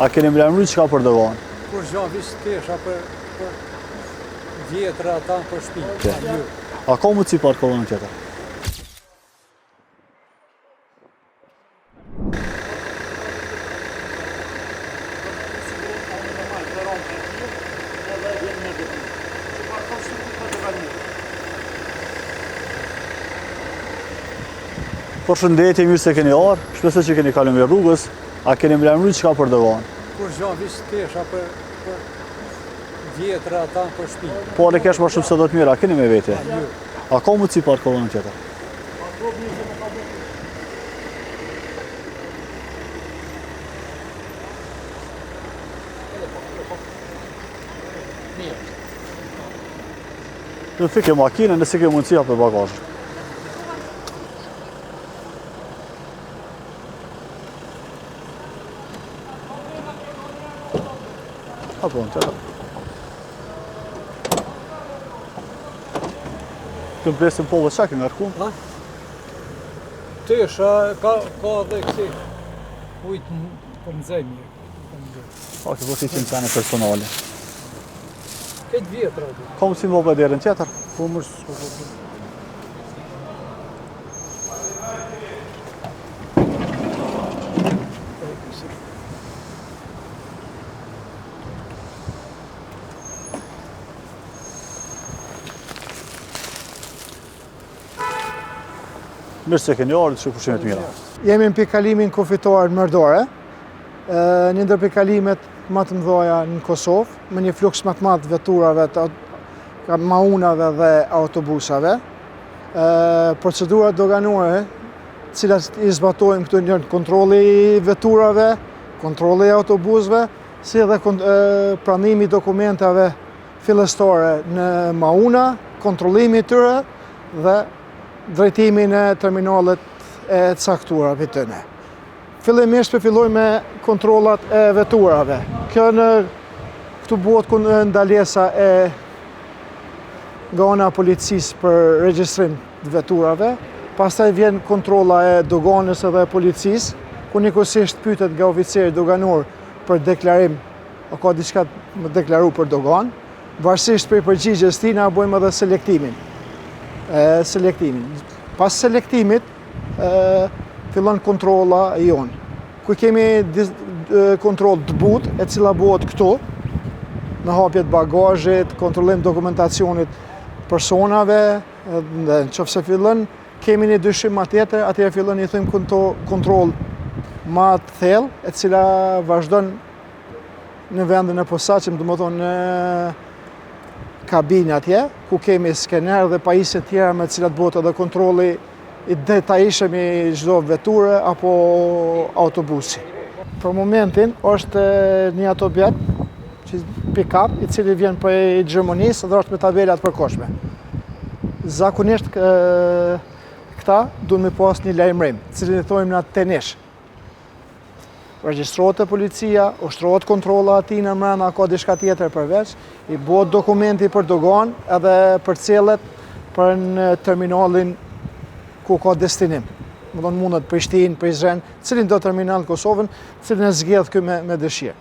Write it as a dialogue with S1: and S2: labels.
S1: A keni mlemëri çka për dogan?
S2: Kur gjan vizitesha për vjetra ata për shtëpi.
S1: A ka mundësi parkovën tjetër? Përshëndetje, mirë se keni ardhur. Shpresoj që keni kaluar mirë rrugës. A keni mlemëri çka për dogan?
S2: Kur gjan vizitesha për vjetra ata për shtëpi.
S1: Po ne kesh më shumë se do të mirë, a keni me vete? A ka mundësi parkovën tjetër? Në fikë makinën nëse ke mundësi apo bagazh. Apo në tjetër. Këmë presim po dhe qa ke ngarku?
S2: Tesha ka dhe kësi ujtë për nëzëmi.
S1: A, ke përsi që në sene personale.
S2: Këtë vjetra.
S1: Ka mundësi më bëjë derën tjetër?
S2: Po mërë
S1: Mirë se keni ardhur, që pushimet mira.
S3: Jemi në pikalimin kufitor në Mërdore, një ndër pikalimet më të mëdha në Kosovë, me një fluks më të madh veturave, maunave dhe autobusave. Procedurat doganore, cilat i zbatojmë këtu janë kontrolli i veturave, kontrolli i autobusëve, si edhe pranimi i dokumentave fillestore në mauna, kontrollimi i tyre dhe drejtimi në terminalet e caktuara për tëne. Fillimisht filloj me kontrollat e veturave. Këtu bëhet ndalesa nga ana e policisë për regjistrim të veturave, pastaj vjen kontrolla e doganës edhe e policisë, ku njëkohësisht pyetet nga oficeri doganor për deklarim, a ka diçka më deklaru për dogan, varësisht për përgjigjes tij na bëjmë edhe selektimin. Pas selektimit, fillon kontrolla jonë, ku kemi kontroll të butë, e cila bëhet këtu, në hapjet bagazhit, kontrollim dokumentacionit personave, dhe nëse fillon, kemi një dyshim ma tjetër, atëherë fillon i thëjmë kontroll ma të thellë, e cila vazhdon në vendin e posaçëm, do të thonë në kabinë atje, ku kemi skener dhe pajisje tjera me cilat bëhet edhe kontrolli i detajishëm i çdo veture apo autobusi. Për momentin është një autobjet, pick-up, i cili vjen prej Gjermanisë dhe është me tabelat përkohshme. Zakonisht këta duhen me pas një lajmërim, cilin i thojmë na tenish. Regjistrohet e policia, ushtrohet kontrolla ati në mrena, ka diçka tjetër përveç, i bëhet dokumenti për dogan edhe përcjellet për në terminalin ku ka destinim. Më thonë mundet Prishtinë, Prizren, cilin do terminal Kosovën, cilin e zgjedh kë me dëshirë.